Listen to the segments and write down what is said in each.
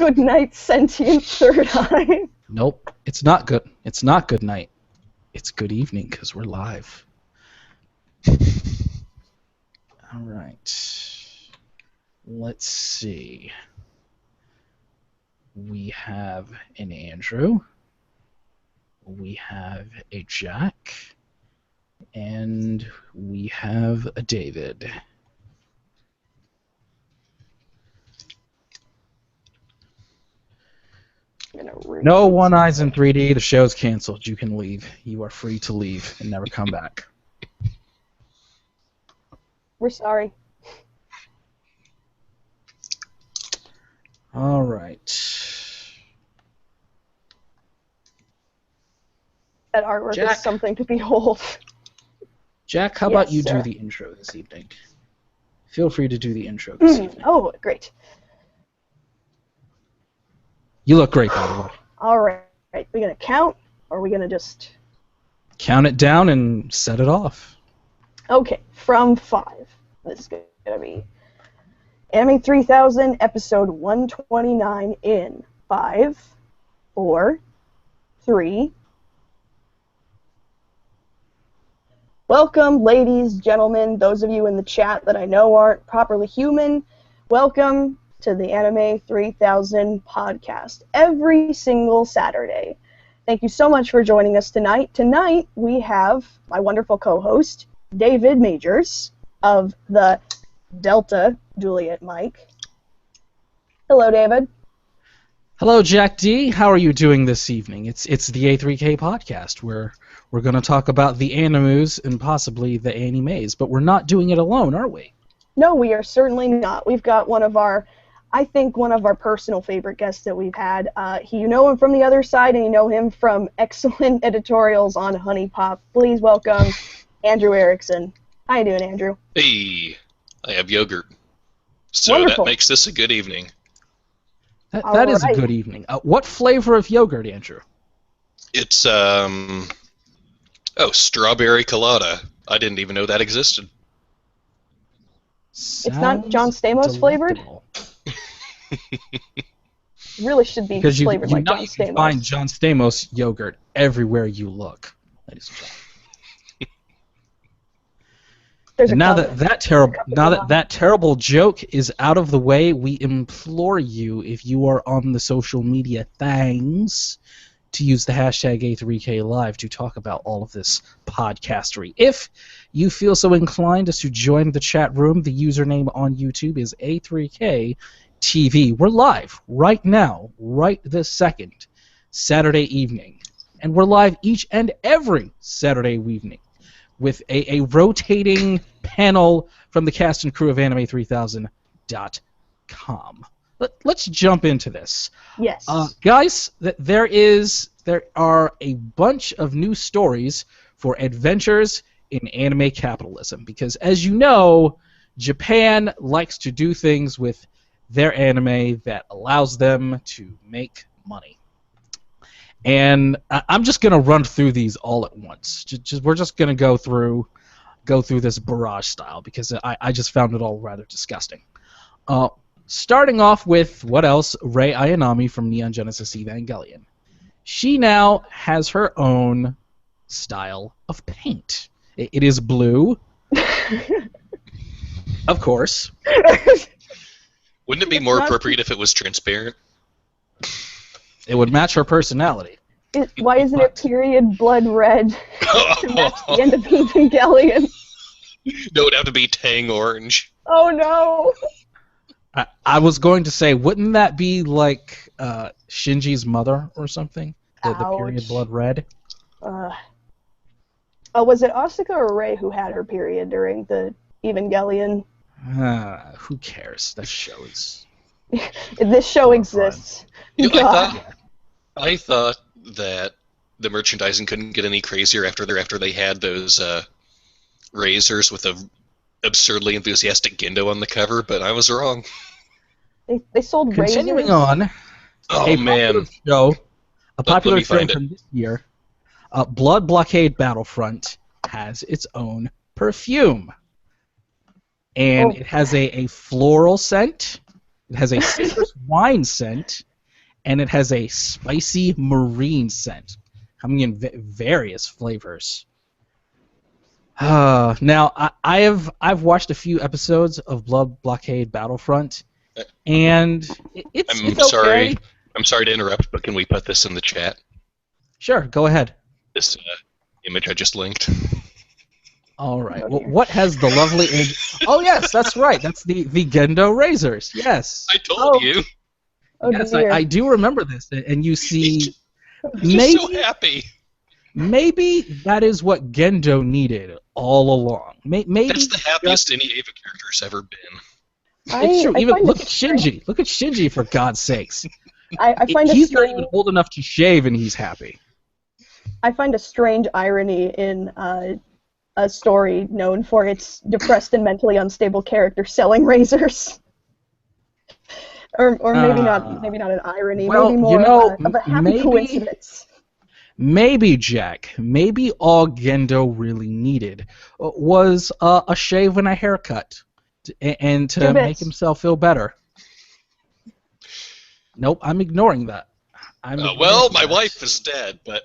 Good night, sentient third eye. Nope, it's not good. It's not good night. It's good evening because we're live. All right. Let's see. We have an Andrew. We have a Jack. And we have a David. No One Eyes in 3D. The show's canceled. You can leave. You are free to leave and never come back. We're sorry. All right. That artwork Jack. is something to behold. Jack, how Yes, about you sir. do the intro this evening? Feel free to do the intro this evening. Oh, great. You look great, by the way. All right. We gonna count, or are we gonna just? Count it down and set it off. Okay, from 5. This is gonna be Anime 3000, episode 129 in 5, 4, 3. Welcome, ladies, gentlemen, those of you in the chat that I know aren't properly human. Welcome to the Anime 3000 podcast every single Saturday. Thank you so much for joining us tonight. Tonight, we have my wonderful co-host, David Majors, of the Delta Juliet Mike. Hello, David. Hello, Jack D. How are you doing this evening? It's the A3K Podcast, where we're going to talk about the animus and possibly the animes, but we're not doing it alone, are we? No, we are certainly not. We've got one of our personal favorite guests that we've had. You know him from the other side, and you know him from excellent editorials on Honey Pop. Please welcome Andrew Erickson. How you doing, Andrew? Hey, I have yogurt. So Wonderful. That makes this a good evening. That is a Alright. good evening. What flavor of yogurt, Andrew? It's, strawberry colada. I didn't even know that existed. It's not John Stamos Sounds flavored? delectable. It really should be Because you flavored like know John you can Stamos. find John Stamos yogurt everywhere you look, ladies and gentlemen. There's a And now cup. that terrible joke is out of the way, we implore you, if you are on the social media things, to use the hashtag A3K Live to talk about all of this podcastery. If you feel so inclined as to join the chat room, the username on YouTube is A3K TV. We're live right now, right this second, Saturday evening. And we're live each and every Saturday evening with a rotating panel from the cast and crew of Anime3000.com. Let's jump into this. Yes. Guys, there are a bunch of new stories for adventures in anime capitalism, because as you know, Japan likes to do things with their anime that allows them to make money. And I'm just going to run through these all at once. We're just going to go through this barrage style, because I just found it all rather disgusting. Starting off with, what else? Rei Ayanami from Neon Genesis Evangelion. She now has her own style of paint. It is blue. Of course. Wouldn't it be more appropriate if it was transparent? It would match her personality. Why isn't it period blood red to match the end of Evangelion? No, it would have to be Tang Orange. Oh no! I was going to say, wouldn't that be like Shinji's mother or something? The period Ouch. blood red? Was it Asuka or Rei who had her period during the Evangelion? Who cares? That show is... This show exists. You know, God. I thought that the merchandising couldn't get any crazier after they had those razors with a absurdly enthusiastic Gendo on the cover, but I was wrong. They sold Continuing razors. on, Oh man, a popular me show find from this year, Blood Blockade Battlefront has its own perfume. And it has a floral scent, it has a citrus wine scent, and it has a spicy marine scent, coming in various flavors. Now, I've watched a few episodes of Blood Blockade Battlefront, and it's sorry. okay. I'm sorry to interrupt, but can we put this in the chat? Sure, go ahead. This image I just linked. All right. Well, what has the lovely Oh, yes, that's right. That's the Gendo razors. Yes. I told you. Oh, Yes, dear. I do remember this, and you see, I'm just so happy. maybe that is what Gendo needed all along. Maybe That's the happiest any Ava character's ever been. it's true. Even find look it at Shinji. Look at Shinji, for God's sakes. I find a He's not strange, even old enough to shave, and he's happy. I find a strange irony in a story known for its depressed and mentally unstable character selling razors. Or maybe not an irony, well, maybe more you know, of a happy maybe- coincidence. Maybe, Jack, maybe all Gendo really needed was a shave and a haircut, and to Two make bits. himself feel better. Nope, I'm ignoring that. Well, my wife is dead, but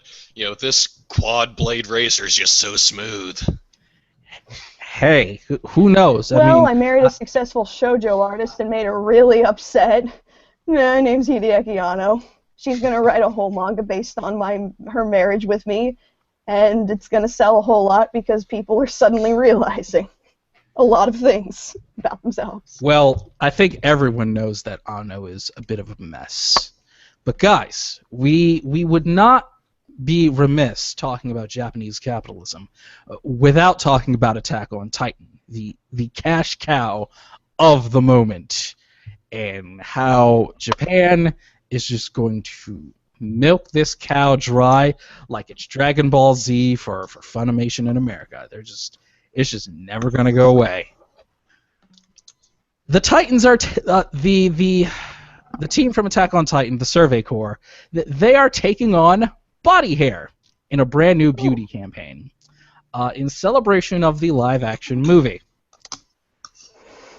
this quad blade razor is just so smooth. Hey, who knows? Well, I married a successful shoujo artist and made her really upset. Her name's Hideaki Anno. She's gonna write a whole manga based on her marriage with me, and it's gonna sell a whole lot because people are suddenly realizing a lot of things about themselves. Well, I think everyone knows that Anno is a bit of a mess. But guys, we would not be remiss talking about Japanese capitalism without talking about Attack on Titan, the cash cow of the moment, and how Japan is just going to milk this cow dry like it's Dragon Ball Z for Funimation in America. It's just never going to go away. The Titans are the team from Attack on Titan, the Survey Corps. They are taking on body hair in a brand new beauty campaign in celebration of the live-action movie.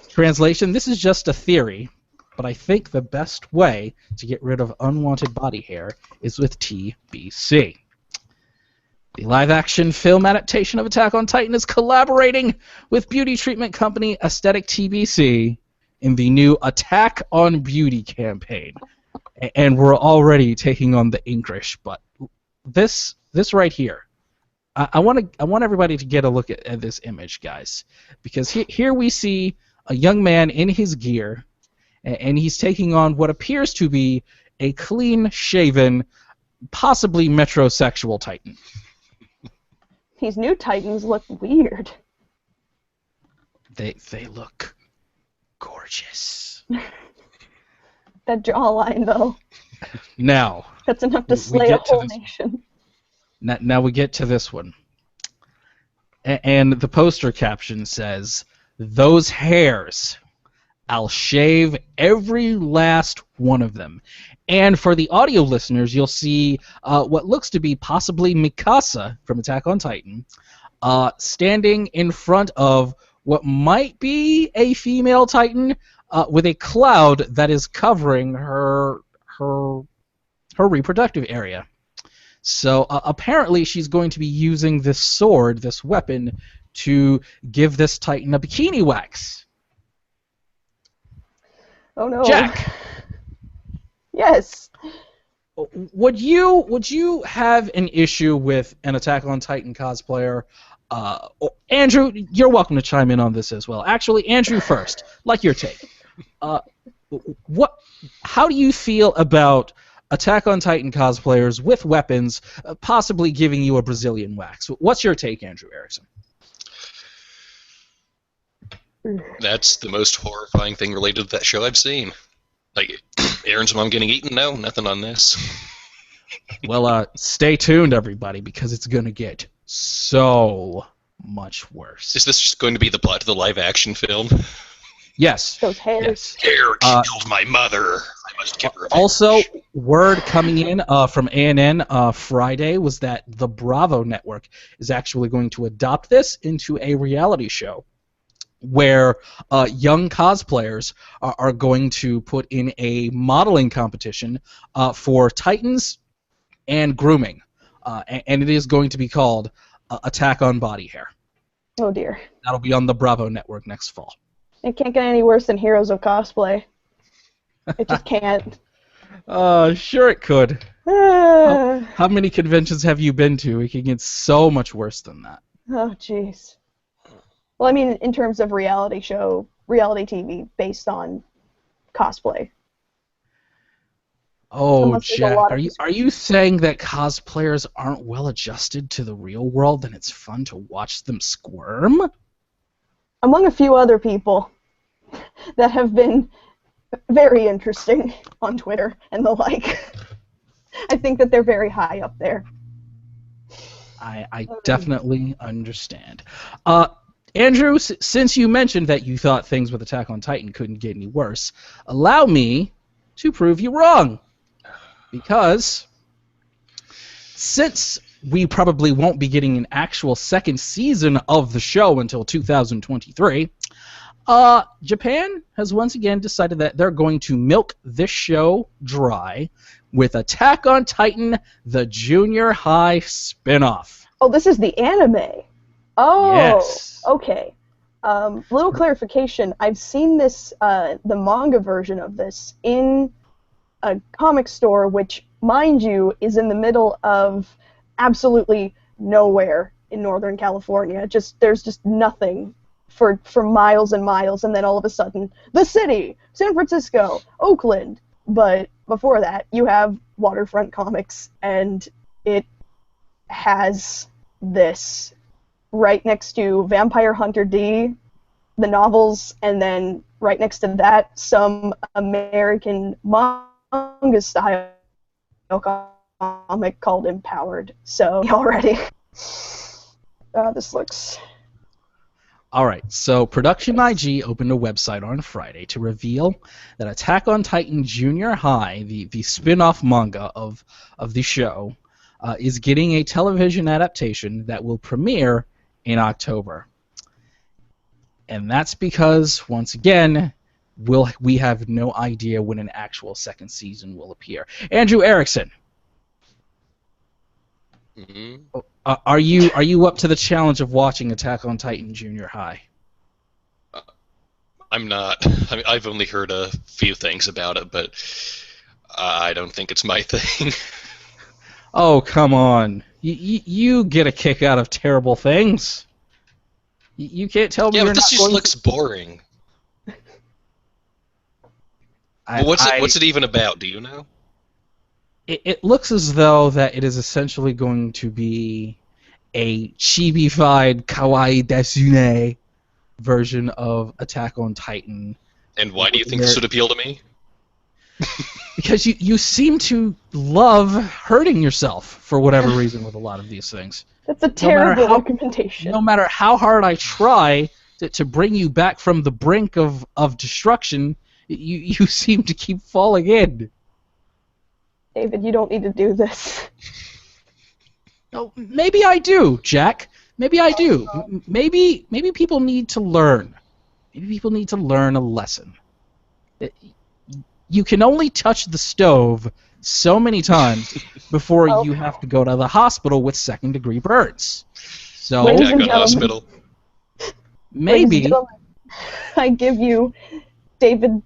Translation: this is just a theory, but I think the best way to get rid of unwanted body hair is with TBC. The live-action film adaptation of Attack on Titan is collaborating with beauty treatment company Aesthetic TBC in the new Attack on Beauty campaign. And we're already taking on the English, but this right here, I want everybody to get a look at this image, guys, because here we see a young man in his gear, and he's taking on what appears to be a clean-shaven, possibly metrosexual Titan. These new Titans look weird. They look gorgeous. That jawline, though. Now, That's enough to we slay a get to whole this- nation. now we get to this one. And the poster caption says, "Those hairs, I'll shave every last one of them." And for the audio listeners, you'll see what looks to be possibly Mikasa from Attack on Titan standing in front of what might be a female Titan with a cloud that is covering her reproductive area. So apparently she's going to be using this sword, this weapon, to give this Titan a bikini wax. Oh no. Jack, Yes. would you have an issue with an Attack on Titan cosplayer? Andrew, you're welcome to chime in on this as well. Actually, Andrew first. Like your take. How do you feel about Attack on Titan cosplayers with weapons possibly giving you a Brazilian wax? What's your take, Andrew Erickson? That's the most horrifying thing related to that show I've seen. Like, Aaron's mom getting eaten? No, nothing on this. Well, stay tuned, everybody, because it's going to get so much worse. Is this going to be the plot to the live-action film? Yes. Those hairs. Yes. Hair killed my mother. I must give her revenge. Also, word coming in from ANN Friday was that the Bravo network is actually going to adopt this into a reality show. where young cosplayers are going to put in a modeling competition for Titans and grooming, and it is going to be called Attack on Body Hair. Oh dear. That'll be on the Bravo Network next fall. It can't get any worse than Heroes of Cosplay. It just can't. Sure it could. How many conventions have you been to? It can get so much worse than that. Oh, jeez. Well, I mean, in terms of reality TV based on cosplay. Oh, Unless there's a Jack, lot of are you saying that cosplayers aren't well adjusted to the real world and it's fun to watch them squirm? Among a few other people that have been very interesting on Twitter and the like. I think that they're very high up there. I definitely understand. Andrew, since you mentioned that you thought things with Attack on Titan couldn't get any worse, allow me to prove you wrong. Because since we probably won't be getting an actual second season of the show until 2023, Japan has once again decided that they're going to milk this show dry with Attack on Titan, the Junior High spinoff. Oh, this is the anime. Oh, yes. Okay. Little clarification. I've seen this, the manga version of this, in a comic store, which, mind you, is in the middle of absolutely nowhere in Northern California. There's just nothing for miles and miles, and then all of a sudden, the city, San Francisco, Oakland. But before that, you have Waterfront Comics, and it has this right next to Vampire Hunter D, the novels, and then right next to that, some American manga style comic called Empowered. So already, this looks. All right, so Production IG opened a website on Friday to reveal that Attack on Titan Junior High, the spin-off manga of the show, is getting a television adaptation that will premiere in October. And that's because, once again, we have no idea when an actual second season will appear. Andrew Erickson, Mm-hmm. are you up to the challenge of watching Attack on Titan Junior High? I'm not. I mean, I've only heard a few things about it, but I don't think it's my thing. Oh, come on. You get a kick out of terrible things. You can't tell me Yeah, you're but this not just going looks boring. I, What's it even about? Do you know? It looks as though that it is essentially going to be a chibi-fied kawaii desune version of Attack on Titan. And why do you think this would appeal to me? Because you seem to love hurting yourself for whatever reason with a lot of these things. That's a terrible recommendation. No matter how hard I try to bring you back from the brink of destruction, you seem to keep falling in. David, you don't need to do this. Oh, maybe I do, Jack. Maybe I do. Maybe people need to learn. Maybe people need to learn a lesson. You can only touch the stove so many times before you have to go to the hospital with second-degree burns. So Ladies and Attack on Hospital. maybe I give you David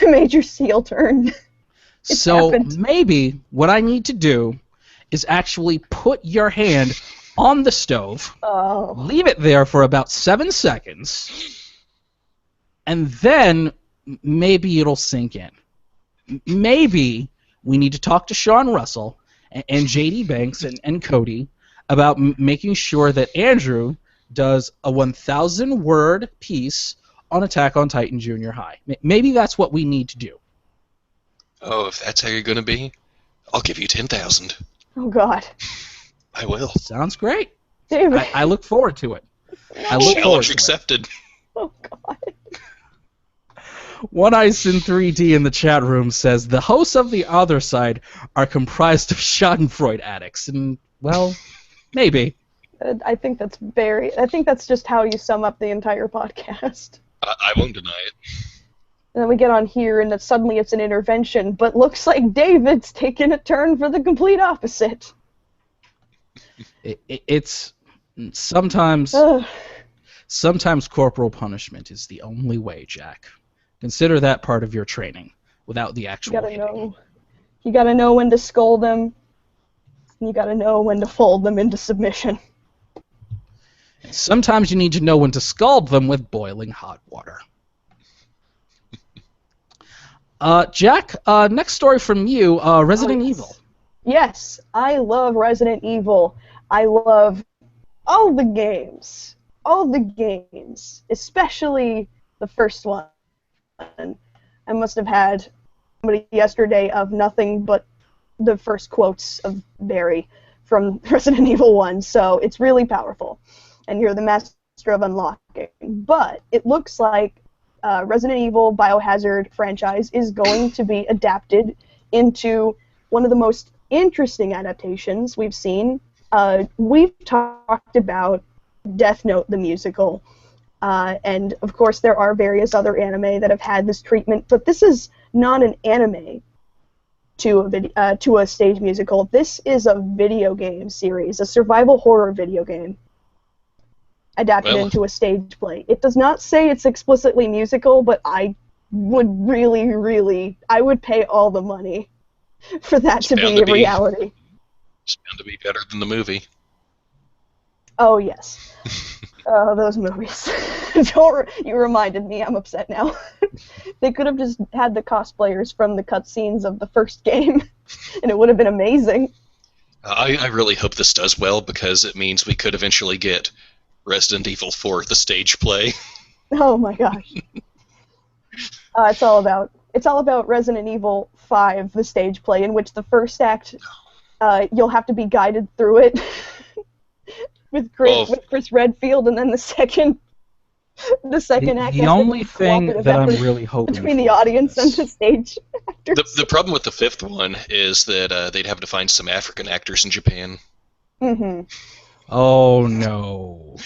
Major Seal turn. It's happened. Maybe what I need to do is actually put your hand on the stove, leave it there for about 7 seconds, and then maybe it'll sink in. Maybe we need to talk to Sean Russell and J.D. Banks and Cody about making sure that Andrew does a 1,000-word piece on Attack on Titan Junior High. Maybe that's what we need to do. Oh, if that's how you're going to be, I'll give you 10,000. Oh, God. I will. Sounds great. David. I look forward to it. I look forward Challenge to it. accepted. Oh, God. One Ice in 3D in the chat room says, the hosts of the other side are comprised of Schadenfreude addicts. And, well, maybe. I think that's just how you sum up the entire podcast. I won't deny it. And then we get on here, and suddenly it's an intervention, but looks like David's taking a turn for the complete opposite. It's sometimes Ugh. sometimes corporal punishment is the only way, Jack. Consider that part of your training. Without the actual hitting. You gotta know when to scold them. And you gotta know when to fold them into submission. Sometimes you need to know when to scald them with boiling hot water. Jack, next story from you, Resident Evil. Yes, I love Resident Evil. I love all the games. All the games. Especially the first one. I must have had somebody yesterday of nothing but the first quotes of Barry from Resident Evil 1, so it's really powerful. And you're the master of unlocking. But it looks like Resident Evil Biohazard franchise is going to be adapted into one of the most interesting adaptations we've seen. We've talked about Death Note the musical, and of course there are various other anime that have had this treatment, but this is not an anime to a stage musical. This is a video game series, a survival horror video game adapted into a stage play. It does not say it's explicitly musical, but I would I would pay all the money for that to be a reality. It's bound to be better than the movie. Oh, yes. Those movies. You reminded me, I'm upset now. They could have just had the cosplayers from the cutscenes of the first game, and it would have been amazing. I really hope this does well, because it means we could eventually get Resident Evil 4, the stage play. Oh my gosh. It's all about Resident Evil 5, the stage play, in which the first act, you'll have to be guided through it with Chris Redfield, and then the second act. The only thing that I'm really hoping between the audience and the stage actors. The problem with the fifth one is that they'd have to find some African actors in Japan. Mm-hmm. Oh no.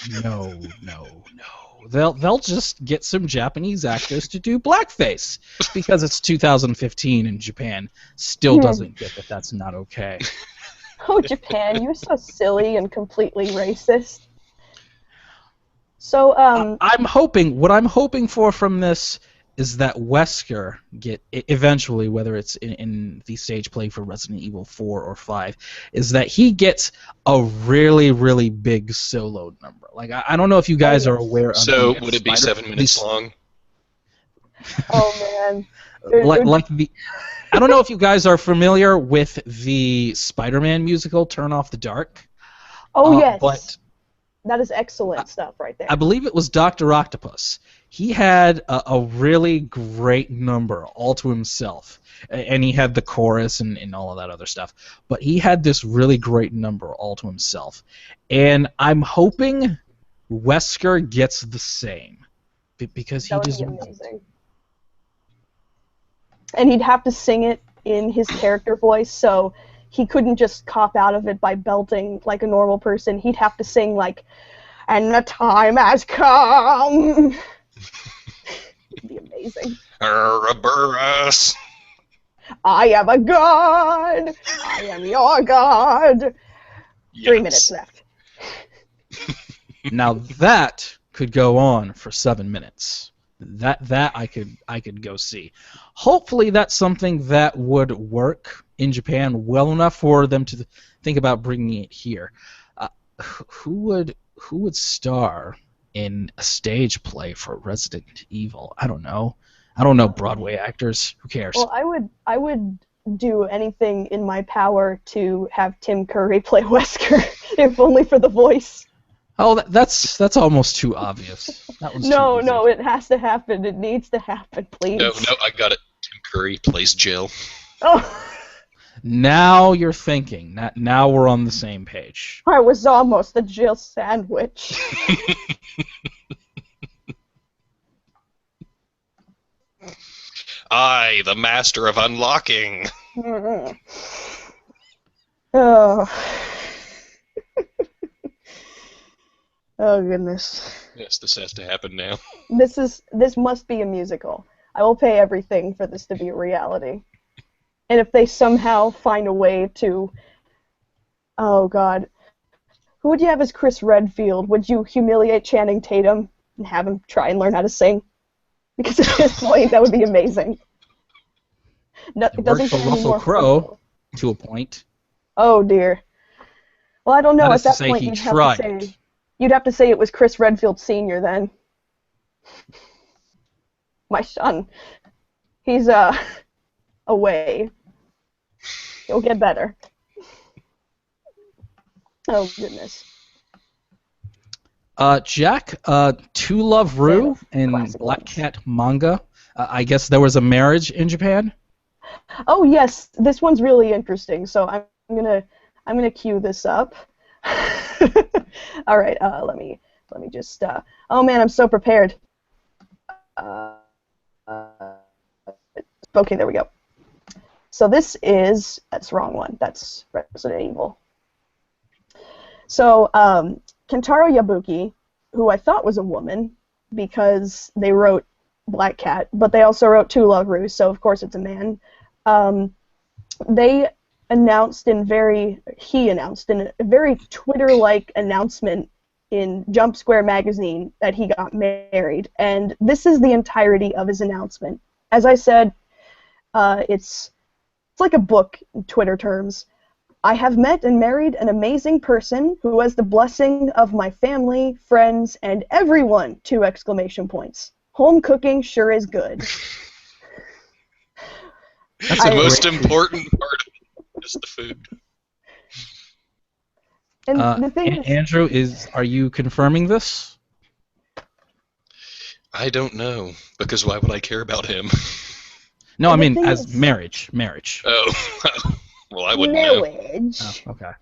They'll just get some Japanese actors to do blackface because it's 2015 and Japan still doesn't get that that's not okay. Oh, Japan, you're so silly and completely racist. So, what I'm hoping for from this is that Wesker get eventually, whether it's in the stage play for Resident Evil 4 or 5, is that he gets a really, really big solo number. Like, I don't know if you guys are aware of. So would it be 7 minutes long? Oh man. I don't know if you guys are familiar with the Spider-Man musical Turn Off the Dark. Oh yes. But that is excellent stuff right there. I believe it was Dr. Octopus. He had a really great number all to himself, and he had the chorus and all of that other stuff. But he had this really great number all to himself, and I'm hoping Wesker gets the same because he just. That would be amazing. And he'd have to sing it in his character voice, so he couldn't just cop out of it by belting like a normal person. He'd have to sing like, "And the time has come." It'd be amazing. Ouroboros. I am a god. I am your god. Yes. 3 minutes left. Now that could go on for 7 minutes. That I could go see. Hopefully that's something that would work in Japan well enough for them to think about bringing it here. Who would star in a stage play for Resident Evil? I don't know Broadway actors. Who cares? Well, I would do anything in my power to have Tim Curry play Wesker, if only for the voice. Oh, that's almost too obvious. That one's no, too easy. No, it has to happen. It needs to happen, please. No, I got it. Tim Curry plays Jill. Oh. Now you're thinking. Now we're on the same page. I was almost a Jill sandwich. I, the master of unlocking. Oh. Oh goodness. Yes, this has to happen now. This must be a musical. I will pay everything for this to be a reality. And if they somehow find a way to, oh god, who would you have as Chris Redfield? Would you humiliate Channing Tatum and have him try and learn how to sing? Because at this point, that would be amazing. No, It worked for Russell Crowe to a point. Oh dear. Well, I don't know. That At is to that say point, he you'd tried. have to say it was Chris Redfield Sr. then. My son. He's away. He'll get better. Oh goodness. Jack, To Love Ru in Classic Black ones. Cat manga. I guess there was a marriage in Japan. Oh yes, this one's really interesting. So I'm gonna cue this up. All right. Let me just. Oh man, I'm so prepared. Okay, there we go. So that's the wrong one. That's Resident Evil. So Kentaro Yabuki, who I thought was a woman because they wrote Black Cat, but they also wrote To Love Ru, so of course it's a man. He announced in a very Twitter-like announcement in Jump Square magazine that he got married, and this is the entirety of his announcement. As I said, it's like a book in Twitter terms. I have met and married an amazing person who has the blessing of my family, friends, and everyone! 2 exclamation points. Home cooking sure is good. That's the most important part of it, is the food. And the thing is, Andrew, are you confirming this? I don't know, because why would I care about him? No, I And the mean thing as is- marriage. Oh, well, I wouldn't know. marriage. Oh, okay.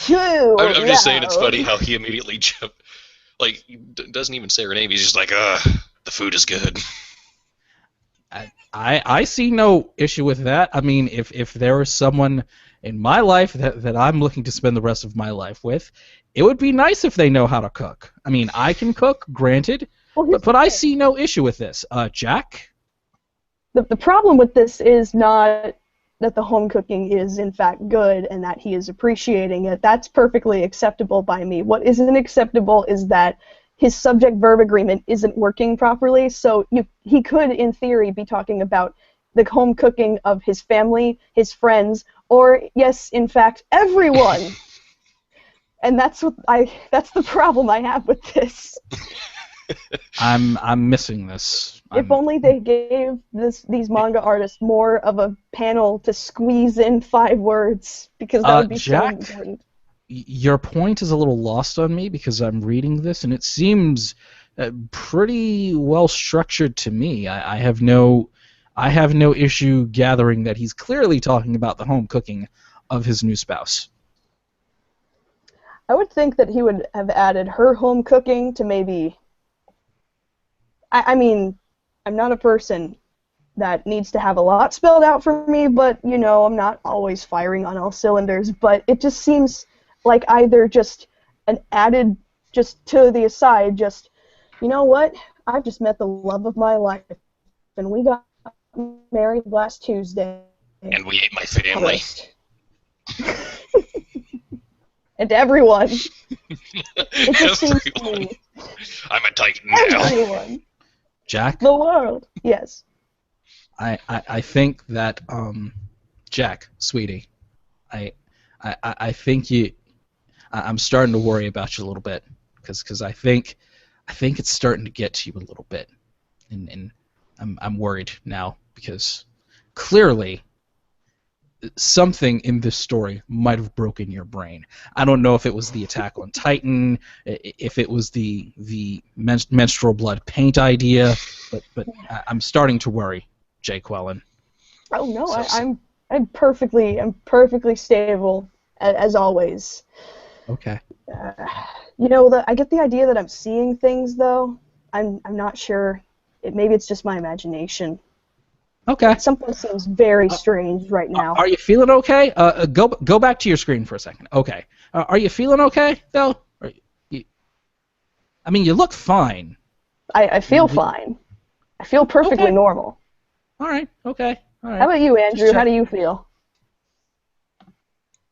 I'm just saying it's funny how he immediately jumped, like, doesn't even say her name. He's just like, the food is good. I see no issue with that. I mean, if there was someone in my life that I'm looking to spend the rest of my life with, it would be nice if they know how to cook. I mean, I can cook, granted, but I see no issue with this. Jack? The problem with this is not that the home cooking is in fact good and that he is appreciating it. That's perfectly acceptable by me. What isn't acceptable is that his subject-verb agreement isn't working properly, so he could, in theory, be talking about the home cooking of his family, his friends, or, yes, in fact, everyone! And that's the problem I have with this. I'm missing this. If only they gave these manga artists more of a panel to squeeze in 5 words, because that would be Jack? so important. Your point is a little lost on me because I'm reading this and it seems pretty well structured to me. I have no issue gathering that he's clearly talking about the home cooking of his new spouse. I would think that he would have added her home cooking to maybe... I mean, I'm not a person that needs to have a lot spelled out for me, but, you know, I'm not always firing on all cylinders, but it just seems like either just an added, just to the aside, just, you know what, I've just met the love of my life, and we got married last Tuesday. And we ate my family. And everyone. It just seems to me. I'm a Titan now. Everyone. Jack? The world. Yes. I think that Jack, sweetie, I think I'm starting to worry about you a little bit because I think it's starting to get to you a little bit, and I'm worried now because clearly something in this story might have broken your brain. I don't know if it was the attack on Titan, if it was the menstrual blood paint idea, but I'm starting to worry, Jay Quellen. Oh no, I'm perfectly stable as always. Okay. You know, I get the idea that I'm seeing things though. I'm not sure. Maybe it's just my imagination. Okay. Something seems very strange right now. Are you feeling okay? Go back to your screen for a second. Okay. Are you feeling okay though? I mean, you look fine. I feel fine. I feel perfectly normal. All right. Okay. All right. How about you, Andrew? How do you feel?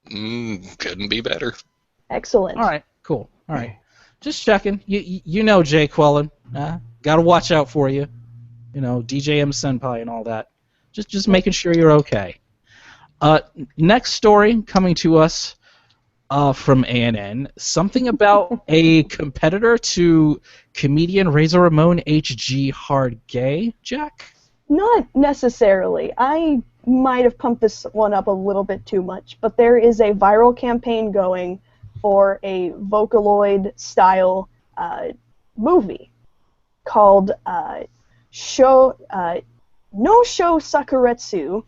Couldn't be better. Excellent. All right. Cool. All right. Just checking. You know Jay Quellen. Got to watch out for you. You know, DJM Senpai and all that. Just making sure you're okay. Next story coming to us from ANN. Something about a competitor to comedian Razor Ramon HG Hard Gay, Jack? Not necessarily. I might have pumped this one up a little bit too much, but there is a viral campaign going for a Vocaloid-style movie called No Show Sakuretsu,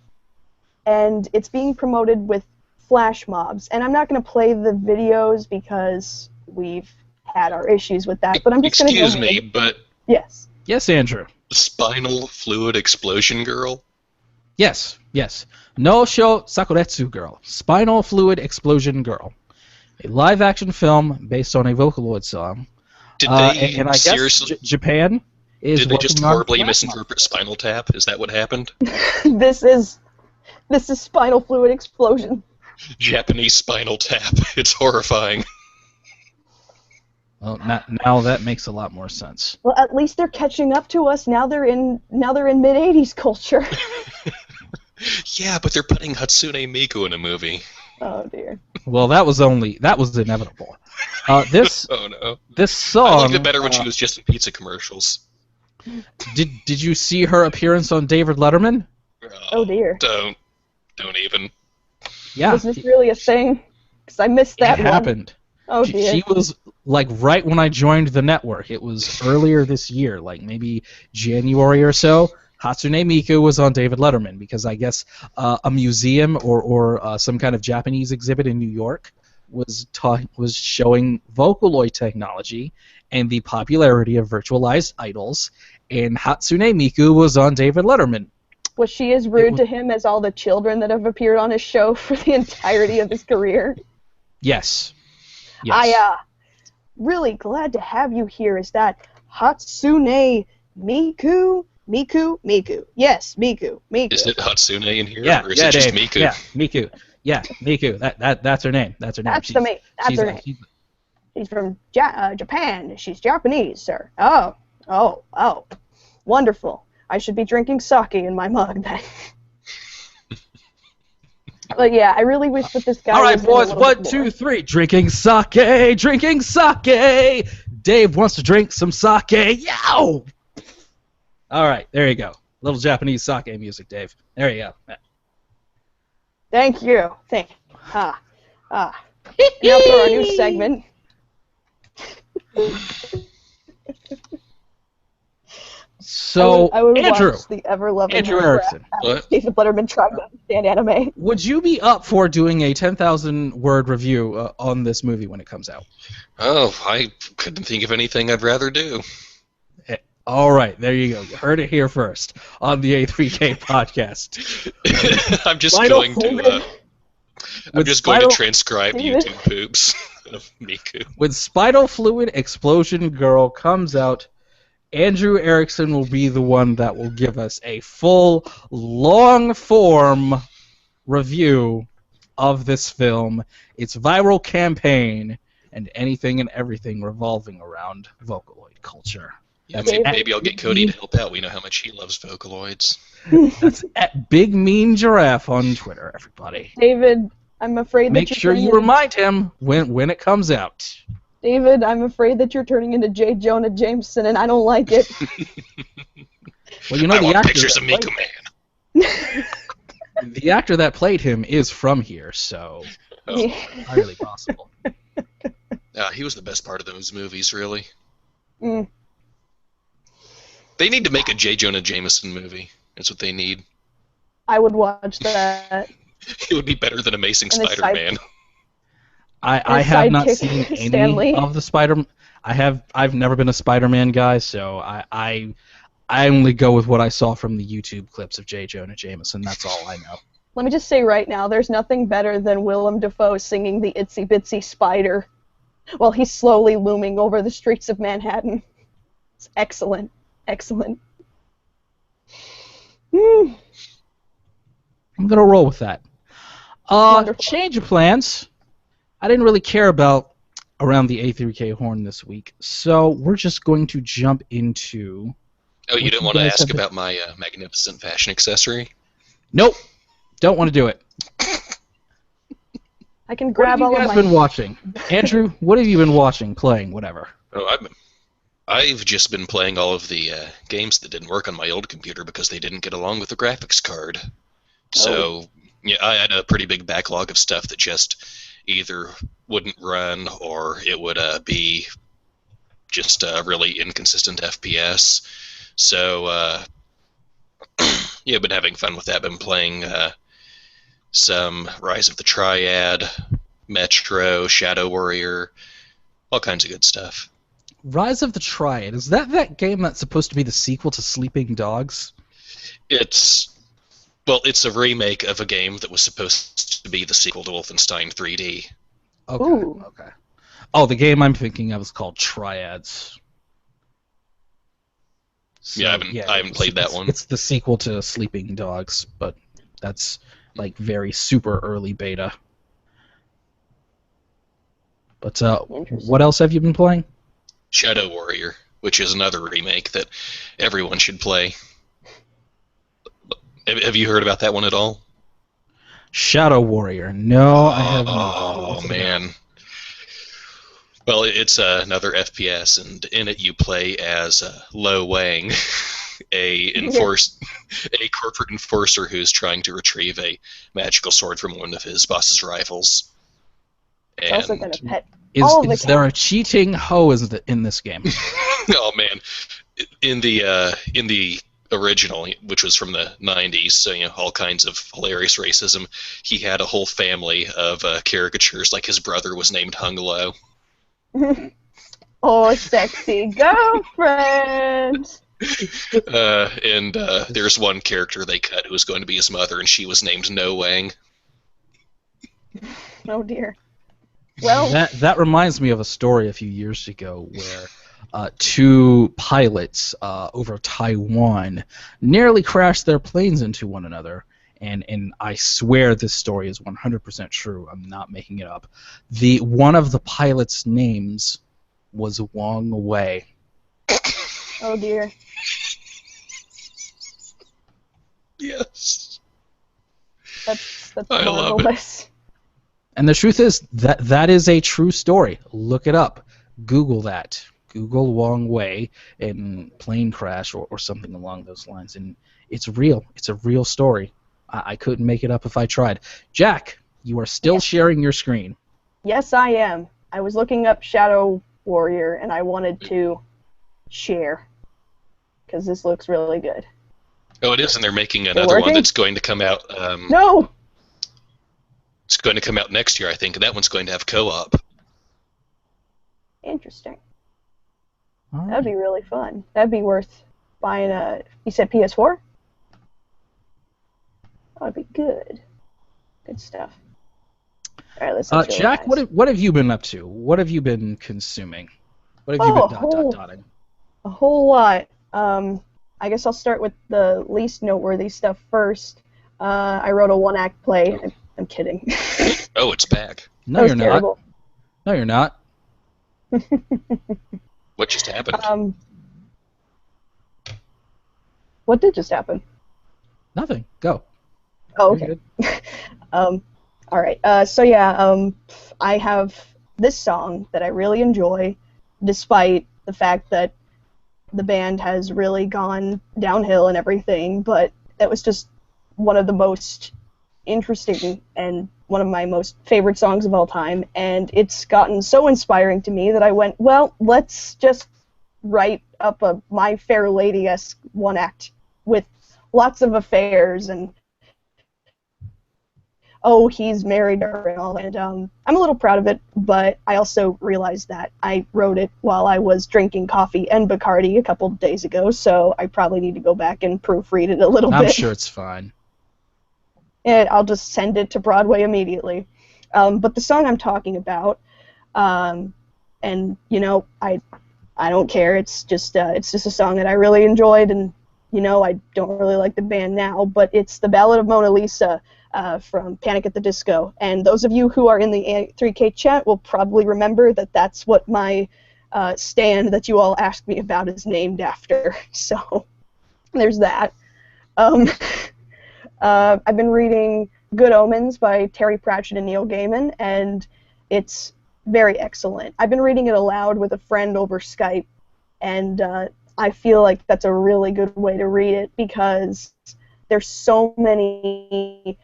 and it's being promoted with flash mobs. And I'm not going to play the videos because we've had our issues with that, but I'm just going to Excuse me, but... Yes. Yes, Andrew. Spinal Fluid Explosion Girl? Yes. No Show Sakuretsu Girl. Spinal Fluid Explosion Girl. A live-action film based on a Vocaloid song. Did they and I guess seriously... Japan is Did they just working on horribly flash misinterpret Spinal Tap? Is that what happened? This is Spinal Fluid Explosion. Japanese Spinal Tap. It's horrifying. Well, now that makes a lot more sense. Well, at least they're catching up to us. Now they're in mid-'80s culture. Yeah, but they're putting Hatsune Miku in a movie. Oh dear. Well, that was inevitable. This Oh no. This song. I liked it better when she was just in pizza commercials. Did you see her appearance on David Letterman? Oh dear. Don't even. Yeah. Was this really a thing? Because I missed that it one. happened. Oh dear. She was like right when I joined the network. It was earlier this year, like maybe January or so. Hatsune Miku was on David Letterman because I guess a museum or some kind of Japanese exhibit in New York was showing Vocaloid technology and the popularity of virtualized idols, and Hatsune Miku was on David Letterman. Was she as rude to him as all the children that have appeared on his show for the entirety of his career? Yes. Really glad to have you here. Is that Hatsune Miku? Miku. Yes, Miku. Is it Hatsune in here, Yeah, or is it just Dave. Miku? Yeah, Miku. Yeah, Miku. That's her name. That's her name. That's her name. She's from Japan. She's Japanese, sir. Oh. Wonderful. I should be drinking sake in my mug then. But yeah, I really wish that this guy. All right, was boys. 1, 2, 3. Drinking sake. Drinking sake. Dave wants to drink some sake. Yow! All right, there you go. Little Japanese sake music, Dave. There you go. Thank you. Now for our new segment. So, I would Andrew. watch the ever-loving Andrew Erickson. What? David Letterman trying to understand anime. Would you be up for doing a 10,000-word review on this movie when it comes out? Oh, I couldn't think of anything I'd rather do. All right, there you go. You heard it here first on the A3K Podcast. I'm just going to transcribe YouTube poops of Miku. When Spinal Fluid Explosion Girl comes out, Andrew Erickson will be the one that will give us a full, long-form review of this film, its viral campaign, and anything and everything revolving around Vocaloid culture. Yeah, maybe I'll get Cody to help out. We know how much he loves Vocaloids. That's at Big Mean Giraffe on Twitter, everybody. David, I'm afraid Make sure you remind him when it comes out. David, I'm afraid that you're turning into J. Jonah Jameson, and I don't like it. Well, you know, I want pictures of Miku Man. The actor that played him is from here, so highly possible. He was the best part of those movies, really. Mm. They need to make a J. Jonah Jameson movie. That's what they need. I would watch that. It would be better than Amazing Spider-Man. I have not sidekick seen any Stanley. of the Spider. I've never been a Spider-Man guy, so I only go with what I saw from the YouTube clips of J. Jonah Jameson. That's all I know. Let me just say right now, there's nothing better than Willem Dafoe singing the Itsy Bitsy Spider. while he's slowly looming over the streets of Manhattan. It's excellent. Excellent. I'm gonna roll with that. Wonderful. Change of plans. I didn't really care about around the A3K horn this week, so we're just going to jump into... Oh, you didn't want to ask about my magnificent fashion accessory? Nope. Don't want to do it. I can grab all What have of you my... guys been watching? Andrew, what have you been watching, playing, whatever? Oh, I've just been playing all of the games that didn't work on my old computer because they didn't get along with the graphics card. So, yeah, I had a pretty big backlog of stuff that just either wouldn't run or it would be just a really inconsistent FPS. So, yeah, I've been having fun with that. Been playing some Rise of the Triad, Metro, Shadow Warrior, all kinds of good stuff. Rise of the Triad. Is that game that's supposed to be the sequel to Sleeping Dogs? It's a remake of a game that was supposed to be the sequel to Wolfenstein 3D. Okay. Ooh. Okay. Oh, the game I'm thinking of is called Triads. So, Yeah, I haven't played that one. It's the sequel to Sleeping Dogs, but that's like very super early beta. But what else have you been playing? Shadow Warrior, which is another remake that everyone should play. Have you heard about that one at all? Shadow Warrior. No, I haven't. Oh, man. Well, it's another FPS, and in it you play as Lo Wang, a corporate enforcer who's trying to retrieve a magical sword from one of his boss's rivals. It's also going to pet Is there a cheating hoe in this game? Oh man, in the original, which was from the 90s, so all kinds of hilarious racism. He had a whole family of caricatures, like his brother was named Hung Lo. Oh, sexy girlfriend. And there's one character they cut who was going to be his mother, and she was named No Wang. Oh dear. Well, that reminds me of a story a few years ago where two pilots over Taiwan nearly crashed their planes into one another. And I swear this story is 100% true. I'm not making it up. One of the pilots' names was Wong Wei. oh dear. Yes. That's I love it. marvelous. And the truth is that is a true story. Look it up. Google that. Google Wong Wei and plane crash or something along those lines. And it's real. It's a real story. I couldn't make it up if I tried. Jack, you are still sharing your screen. Yes, I am. I was looking up Shadow Warrior, and I wanted to share because this looks really good. Oh, it is, and they're making another one that's going to come out. No! It's going to come out next year, I think, and that one's going to have co-op. Interesting. All right. That'd be really fun. That'd be worth buying a... You said PS4? That'd be good. Good stuff. All right, let's Jack, what have you been up to? What have you been consuming? What have you been dotting? A whole lot. I guess I'll start with the least noteworthy stuff first. I wrote a one-act play. I'm kidding. Oh, it's back. No, you're terrible. not. No, you're not. What just happened? What did just happen? Nothing. Go. Oh, okay. All right. I have this song that I really enjoy, despite the fact that the band has really gone downhill and everything. But that was just one of the most interesting and one of my most favorite songs of all time. And it's gotten so inspiring to me that I went, well, let's just write up a My Fair Lady-esque one act with lots of affairs and oh, he's married her and all, and I'm a little proud of it, but I also realized that I wrote it while I was drinking coffee and Bacardi a couple days ago, so I probably need to go back and proofread it a little bit. I'm sure it's fine. And I'll just send it to Broadway immediately. But the song I'm talking about and I don't care. It's just a song that I really enjoyed, and I don't really like the band now, but it's the Ballad of Mona Lisa from Panic at the Disco. And those of you who are in the A3K chat will probably remember that that's what my stand that you all asked me about is named after. So there's that. I've been reading Good Omens by Terry Pratchett and Neil Gaiman, and it's very excellent. I've been reading it aloud with a friend over Skype, and I feel like that's a really good way to read it because there's so many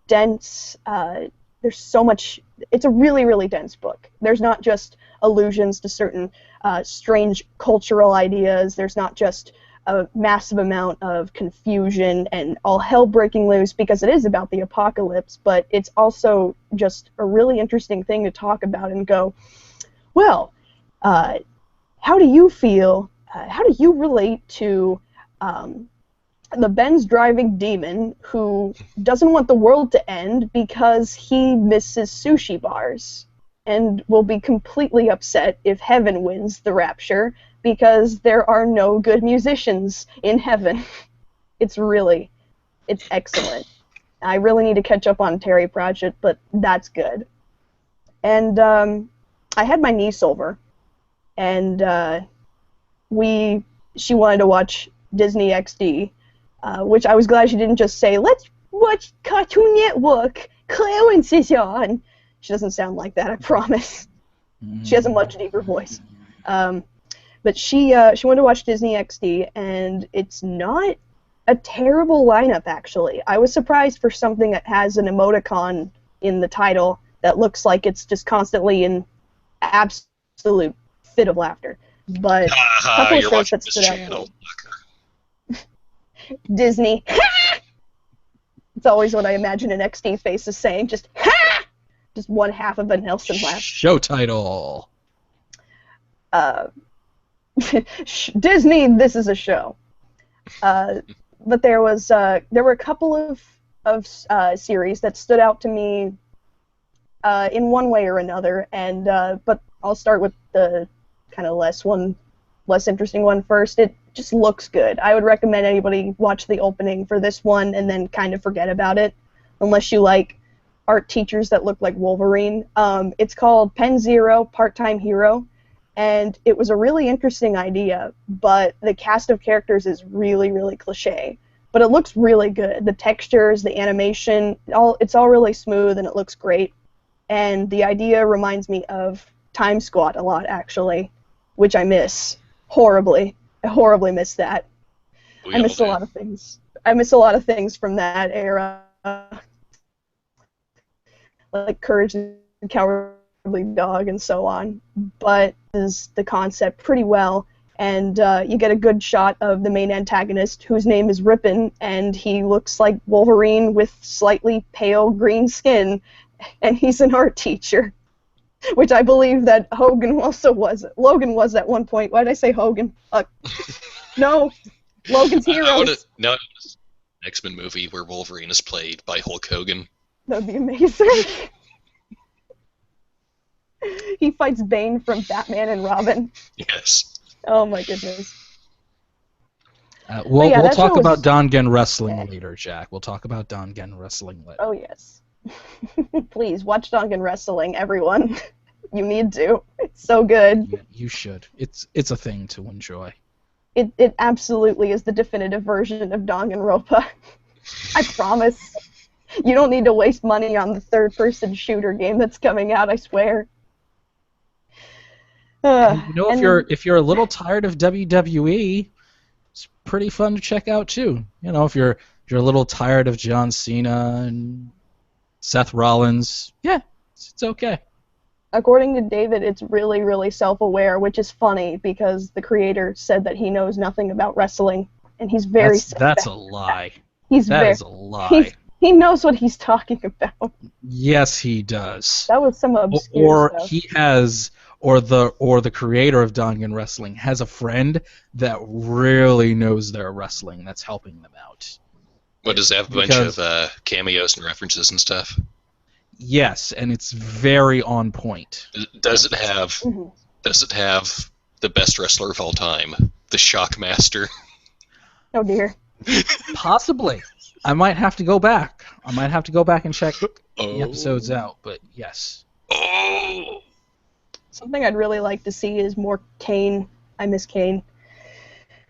dense, there's so much, it's a really, really dense book. There's not just allusions to certain strange cultural ideas, there's not just a massive amount of confusion and all hell breaking loose because it is about the apocalypse, but it's also just a really interesting thing to talk about and go, well, how do you feel, how do you relate to the Benz driving demon who doesn't want the world to end because he misses sushi bars and will be completely upset if heaven wins the rapture because there are no good musicians in heaven. It's excellent. I really need to catch up on Terry Pratchett, but that's good. And I had my niece over, and she wanted to watch Disney XD, which I was glad she didn't just say, let's watch Cartoon Network, Clarence is on. She doesn't sound like that, I promise. She has a much deeper voice. But she wanted to watch Disney XD, and it's not a terrible lineup, actually. I was surprised for something that has an emoticon in the title that looks like it's just constantly in absolute fit of laughter. But a couple of shows that stood out. Disney. It's always what I imagine an XD face is saying, just ha! Just one half of a Nelson laugh. Show title. Disney, this is a show. But there were a couple of series that stood out to me in one way or another, and but I'll start with the kind of less interesting one first. It just looks good. I would recommend anybody watch the opening for this one and then kind of forget about it, unless you like art teachers that look like Wolverine. It's called Pen Zero Part-Time Hero. And it was a really interesting idea, but the cast of characters is really, really cliche. But it looks really good. The textures, the animation, it's all really smooth and it looks great. And the idea reminds me of Time Squad a lot, actually, which I miss horribly. I horribly miss that. I miss a lot of things. I miss a lot of things from that era, like Courage the Cowardly Dog and so on, but is the concept pretty well, and you get a good shot of the main antagonist, whose name is Ripon, and he looks like Wolverine with slightly pale green skin, and he's an art teacher, which I believe that Logan was at one point. Why did I say Hogan? No, Logan's Heroes. No, it's an X-Men movie where Wolverine is played by Hulk Hogan. That'd be amazing. He fights Bane from Batman and Robin. Yes. Oh my goodness. We'll talk about Dongen Wrestling later, Jack. We'll talk about Dongen Wrestling later. Oh yes. Please watch Dongen Wrestling, everyone. You need to. It's so good. Yeah, you should. It's a thing to enjoy. It absolutely is the definitive version of Danganronpa. I promise. You don't need to waste money on the third-person shooter game that's coming out, I swear. If you're a little tired of WWE, it's pretty fun to check out too. If you're a little tired of John Cena and Seth Rollins, yeah, it's okay. According to David, it's really, really self-aware, which is funny because the creator said that he knows nothing about wrestling, and he's very. That's a lie. That is a lie. He knows what he's talking about. Yes, he does. That was some obscure stuff. He has. Or the creator of Dongen Wrestling has a friend that really knows their wrestling that's helping them out. What, does it have a bunch of cameos and references and stuff? Yes, and it's very on point. Does it have the best wrestler of all time, the Shockmaster? Oh dear. Possibly. I might have to go back. And check the episodes out, but yes. Oh. Something I'd really like to see is more Kane. I miss Kane.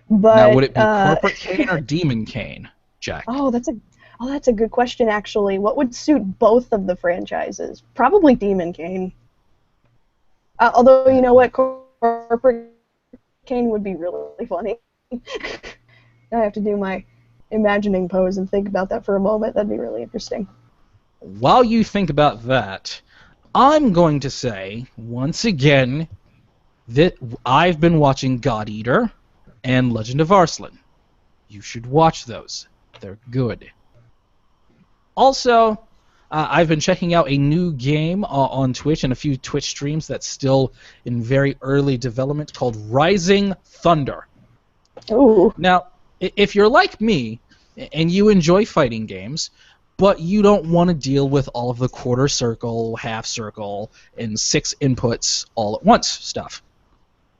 But Now, would it be corporate Kane or Demon Kane, Jack? Oh, that's a good question, actually. What would suit both of the franchises? Probably Demon Kane. Although, you know what? Corporate Kane would be really funny. I have to do my imagining pose and think about that for a moment. That'd be really interesting. While you think about that, I'm going to say, once again, that I've been watching God Eater and Legend of Arslan. You should watch those. They're good. Also, I've been checking out a new game on Twitch and a few Twitch streams that's still in very early development called Rising Thunder. Ooh. Now, if you're like me and you enjoy fighting games, but you don't want to deal with all of the quarter circle, half circle, and 6 inputs all at once stuff,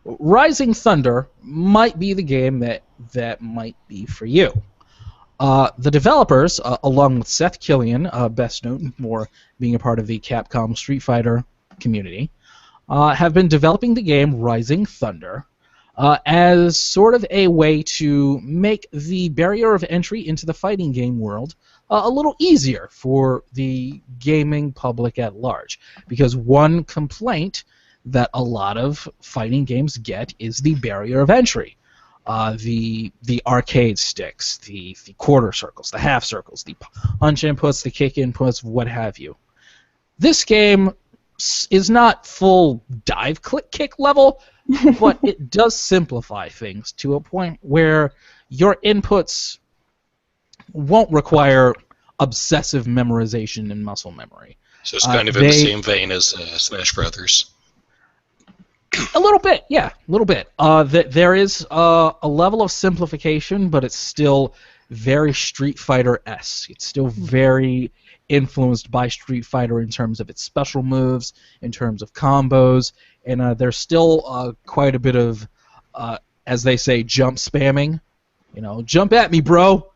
Rising Thunder might be the game that might be for you. The developers, along with Seth Killian, best known for being a part of the Capcom Street Fighter community, have been developing the game Rising Thunder as sort of a way to make the barrier of entry into the fighting game world a little easier for the gaming public at large. Because one complaint that a lot of fighting games get is the barrier of entry. The arcade sticks, the quarter circles, the half circles, the punch inputs, the kick inputs, what have you. This game is not full dive kick level, but it does simplify things to a point where your inputs won't require obsessive memorization and muscle memory. So it's kind of in the same vein as Smash Brothers. A little bit, yeah, a little bit. There is a level of simplification, but it's still very Street Fighter-esque. It's still very influenced by Street Fighter in terms of its special moves, in terms of combos, and there's still quite a bit of, as they say, jump spamming. You know, jump at me, bro.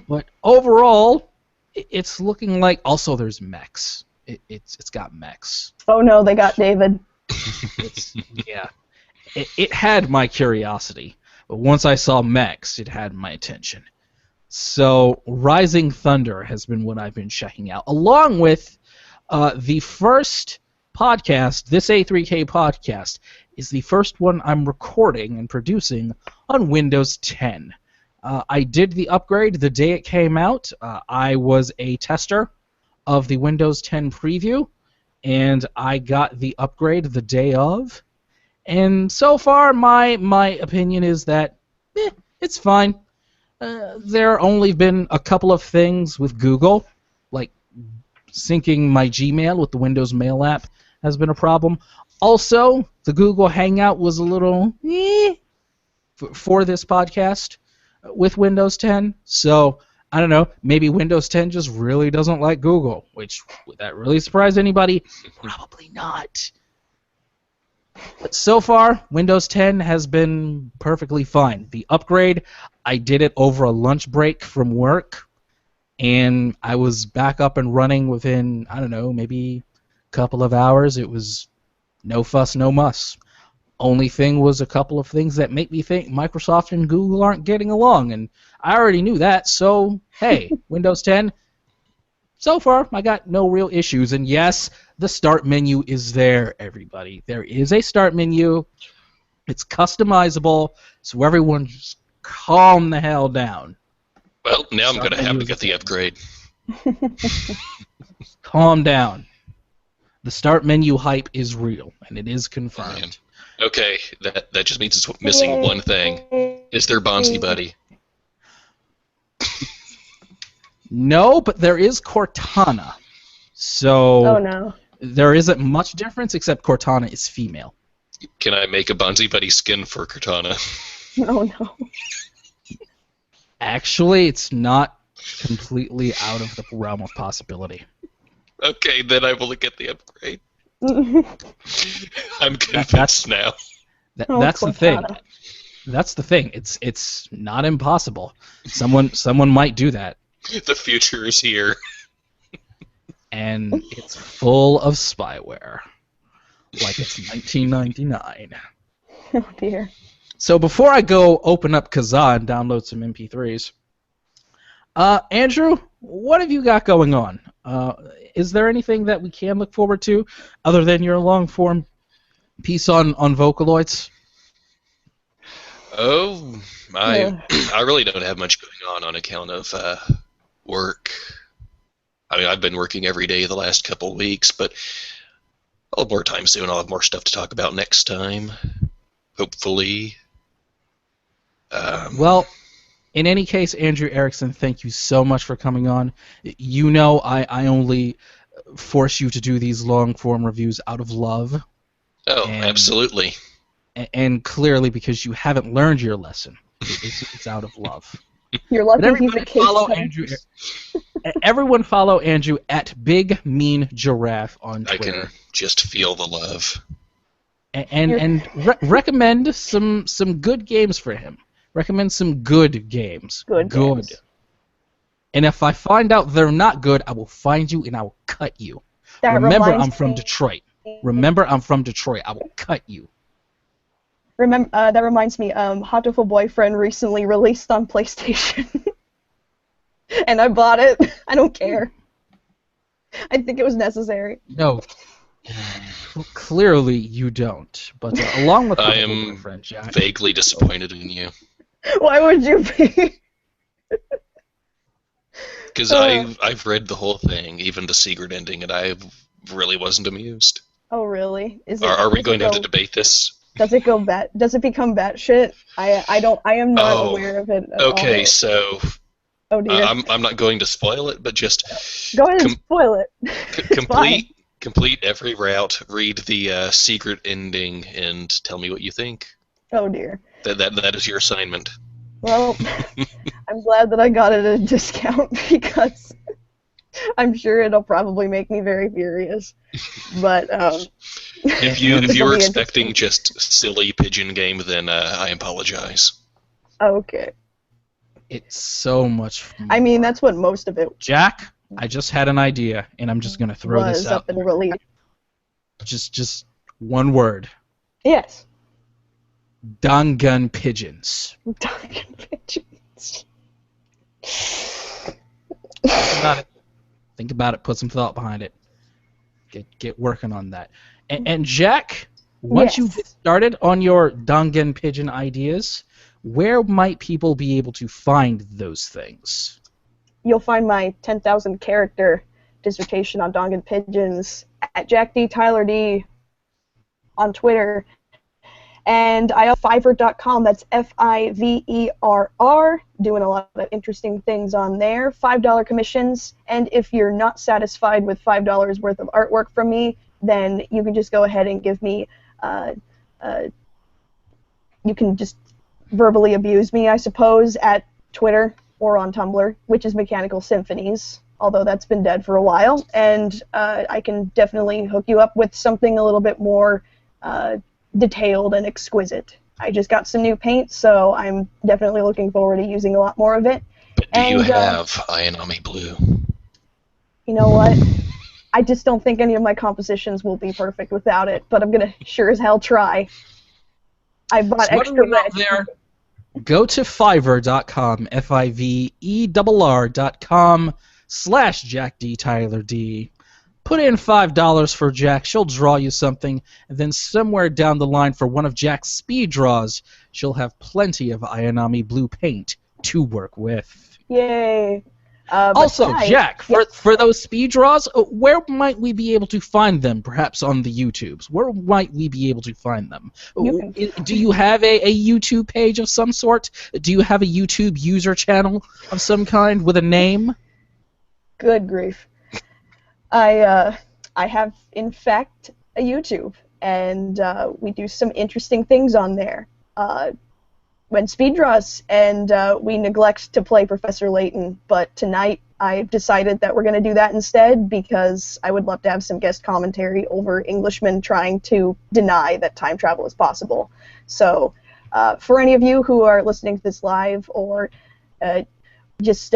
But overall, it's looking like. Also, there's mechs. It's got mechs. Oh no, they got David. Yeah, it had my curiosity, but once I saw mechs, it had my attention. So Rising Thunder has been what I've been checking out, along with the first podcast. This A3K Podcast is the first one I'm recording and producing on Windows 10. I did the upgrade the day it came out. I was a tester of the Windows 10 preview, and I got the upgrade the day of. And so far, my opinion is that it's fine. There only been a couple of things with Google, like syncing my Gmail with the Windows Mail app has been a problem. Also, the Google Hangout was a little for this podcast with Windows 10. So, I don't know, maybe Windows 10 just really doesn't like Google, which, would that really surprise anybody? Probably not. But so far, Windows 10 has been perfectly fine. The upgrade, I did it over a lunch break from work, and I was back up and running within, I don't know, maybe a couple of hours. It was no fuss, no muss. Only thing was a couple of things that make me think Microsoft and Google aren't getting along, and I already knew that, so, hey, Windows 10, so far, I got no real issues. And yes, the start menu is there, everybody. There is a start menu. It's customizable, so everyone just calm the hell down. Well, now I'm going to have to get the upgrade. Calm down. The start menu hype is real, and it is confirmed. Okay, that just means it's missing one thing. Is there Bonzi Buddy? No, but there is Cortana. So Oh no. there isn't much difference, except Cortana is female. Can I make a Bonzi Buddy skin for Cortana? Oh no. Actually, it's not completely out of the realm of possibility. Okay, then I will get the upgrade. Oh, I'm convinced now. That's the thing. Cortana. That's the thing. It's not impossible. Someone might do that, The future is here. and it's full of spyware, like it's 1999. Oh dear. So before I go open up Kazaa and download some MP3s, Andrew, what have you got going on? Is there anything that we can look forward to other than your long-form piece on Vocaloids? Oh, I really don't have much going on account of work. I mean, I've been working every day the last couple weeks, but I'll have more time soon. I'll have more stuff to talk about next time, hopefully. Well, in any case, Andrew Erickson, thank you so much for coming on. You know I only force you to do these long-form reviews out of love. Oh, And- absolutely. And clearly because you haven't learned your lesson. It's out of love. You're But lucky he's a everybody case follow study. Andrew. Everyone follow Andrew at Big Mean Giraffe on I Twitter. can just feel the love. And recommend some good games for him. Recommend some good games. Good games. And if I find out they're not good, I will find you and I will cut you. That Remember, reminds I'm from me- Detroit. Remember, I'm from Detroit. I will cut you. That reminds me, Hatoful Boyfriend recently released on PlayStation. And I bought it. I don't care. I think it was necessary. No. Clearly you don't. But along with I Hatoful am Boyfriend, Jack, vaguely disappointed in you. Why would you be? Because I've read the whole thing, even the secret ending, and I really wasn't amused. Oh, really? Is it? Are we does going it to have go- to debate this? Does it go bat? Does it become batshit? I am not Oh, aware of it. At Okay, all. so Oh dear. I'm not going to spoil it, but just Go ahead and com- spoil it. It's fine. complete every route, read the secret ending, and tell me what you think. Oh dear. That is your assignment. Well, I'm glad that I got it at a discount because I'm sure it'll probably make me very furious. But If you It'll were be expecting just silly pigeon game, then I apologize. okay. it's so much fun. I mean, that's what most of it Jack, I just had an idea, and I'm just going to throw was this out. up in release. Just one word. Yes. Dongun pigeons. Duncan pigeons. Think about it. Put some thought behind it. Get working on that. And Jack, once you Yes. get started on your Dongun pigeon ideas, where might people be able to find those things? You'll find my 10,000 character dissertation on Dongan pigeons at Jack D. Tyler D. on Twitter. And I have Fiverr.com, that's Fiverr, doing a lot of interesting things on there. $5 commissions, and if you're not satisfied with $5 worth of artwork from me, then you can just go ahead and give me, you can just verbally abuse me, I suppose, at Twitter or on Tumblr, which is Mechanical Symphonies, although that's been dead for a while, and I can definitely hook you up with something a little bit more detailed and exquisite. I just got some new paint, so I'm definitely looking forward to using a lot more of it. But do you And, have Ayanami Blue? You know what? I just don't think any of my compositions will be perfect without it, but I'm gonna sure as hell try. I bought So extra everyone out red. there, go to Fiverr.com, Fiverr.com/Jack D. Tyler D. Put in $5 for Jack. She'll draw you something, and then somewhere down the line for one of Jack's speed draws, she'll have plenty of Ayanami blue paint to work with. Yay! But Also, tonight- Jack, for those speed draws, where might we be able to find them? Perhaps on the YouTubes. Where might we be able to find them? You Do you have a YouTube page of some sort? Do you have a YouTube user channel of some kind with a name? Good grief. I have, in fact, a YouTube, and we do some interesting things on there. When speed draws, and we neglect to play Professor Layton, but tonight I decided that we're going to do that instead because I would love to have some guest commentary over Englishmen trying to deny that time travel is possible. So for any of you who are listening to this live, or just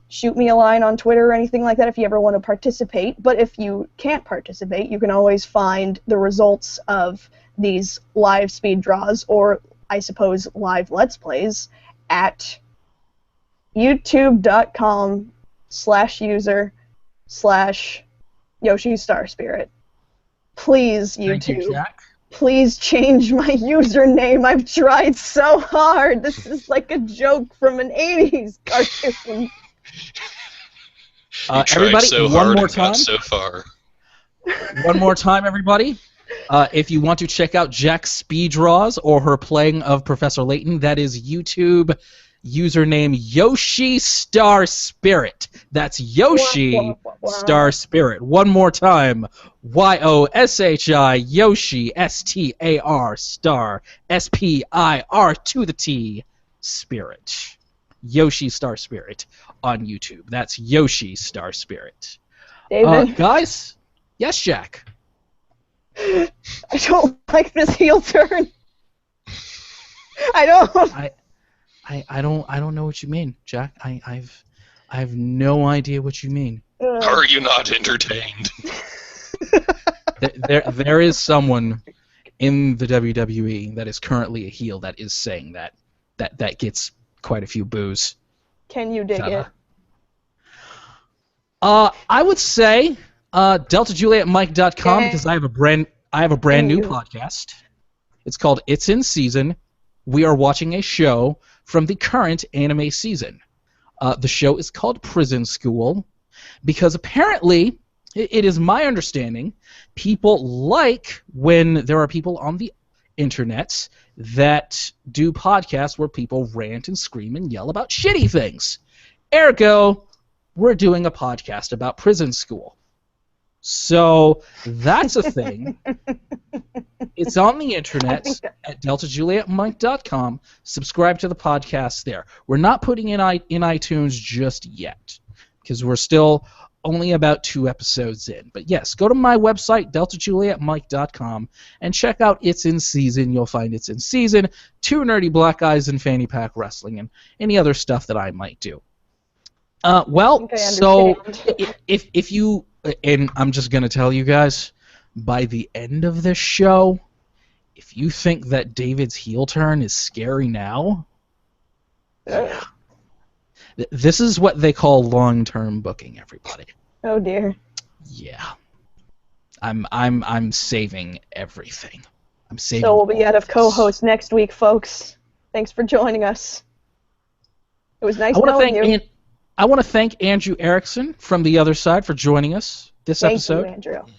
shoot me a line on Twitter or anything like that if you ever want to participate. But if you can't participate, you can always find the results of these live speed draws, or I suppose live Let's Plays, at youtube.com/user/Yoshi Star Spirit. Please, YouTube. Thank you, Jack. Please change my username. I've tried so hard. This is like a joke from an 80s cartoon. Everybody, so one hard more and got time. so far. One more time, everybody. If you want to check out Jack's speed draws or her playing of Professor Layton, that is YouTube username Yoshi Star Spirit. That's Yoshi Star Spirit. One more time. YOSHI Yoshi STAR Star SPIR to the T Spirit. Yoshi Star Spirit on YouTube. That's Yoshi Star Spirit. David? Guys? Yes, Jack. I don't like this heel turn. I don't. I don't know what you mean, Jack. I have no idea what you mean. Are you not entertained? There is someone in the WWE that is currently a heel that is saying that gets quite a few boos. Can you dig it? I would say DeltaJulietMike.com, because I have a brand new podcast. It's called It's in Season. We are watching a show from the current anime season. The show is called Prison School because apparently, it is my understanding, people like when there are people on the internet that do podcasts where people rant and scream and yell about shitty things. Ergo, we're doing a podcast about Prison School. So that's a thing. It's on the internet at DeltaJulietMike.com. Subscribe to the podcast there. We're not putting it in iTunes just yet because we're still only about 2 episodes in. But yes, go to my website, DeltaJulietMike.com, and check out It's in Season. You'll find It's in Season, 2 nerdy black guys in fanny pack wrestling, and any other stuff that I might do. So if you... And I'm just going to tell you guys, by the end of this show, if you think that David's heel turn is scary now, yeah. This is what they call long-term booking, everybody. Oh dear. Yeah. I'm saving everything. I'm saving. So we'll be out of co-host next week, folks. Thanks for joining us. It was nice knowing you. I want to thank Andrew Erickson from The Other Side for joining us this episode. Thank you, Andrew.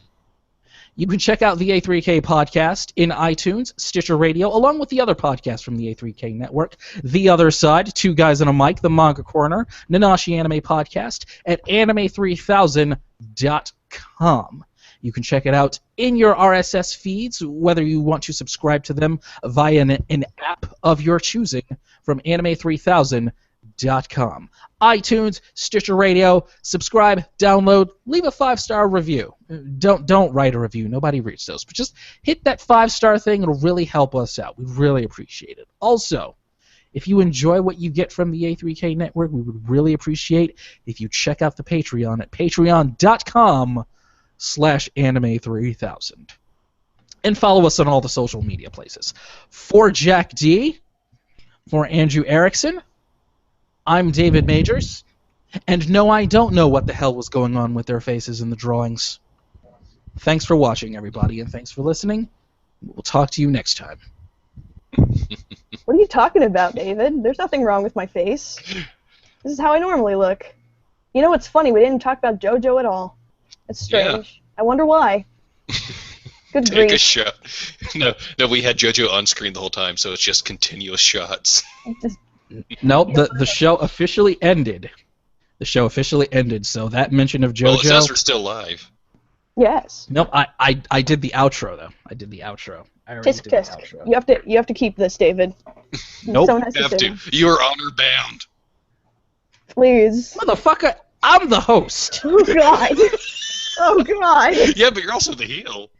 You can check out the A3K Podcast in iTunes, Stitcher Radio, along with the other podcasts from the A3K Network. The Other Side, 2 Guys and a Mic, The Manga Corner, Nanashi Anime Podcast at anime3000.com. You can check it out in your RSS feeds, whether you want to subscribe to them via an app of your choosing from anime3000.com. iTunes, Stitcher Radio, subscribe, download, leave a 5-star review. Don't write a review. Nobody reads those. But just hit that 5-star thing. It'll really help us out. We really appreciate it. Also, if you enjoy what you get from the A3K Network, we would really appreciate if you check out the Patreon at patreon.com/anime3000. And follow us on all the social media places. For Jack D, for Andrew Erickson, I'm David Majors, and no, I don't know what the hell was going on with their faces in the drawings. Thanks for watching, everybody, and thanks for listening. We'll talk to you next time. What are you talking about, David? There's nothing wrong with my face. This is how I normally look. You know what's funny? We didn't talk about JoJo at all. It's strange. Yeah. I wonder why. Good Take grief. a shot. No, we had JoJo on screen the whole time, so it's just continuous shots. No, the show officially ended. The show officially ended, so that mention of JoJo... Well, it says we're still live. Yes. No, I did the outro, though. I did the outro. I already Tisk did the tisk. outro. You have to keep this, David. Nope. So You have necessary. to. You are honor bound. Please. Motherfucker! I'm the host. Oh god. Oh god. Yeah, but you're also the heel.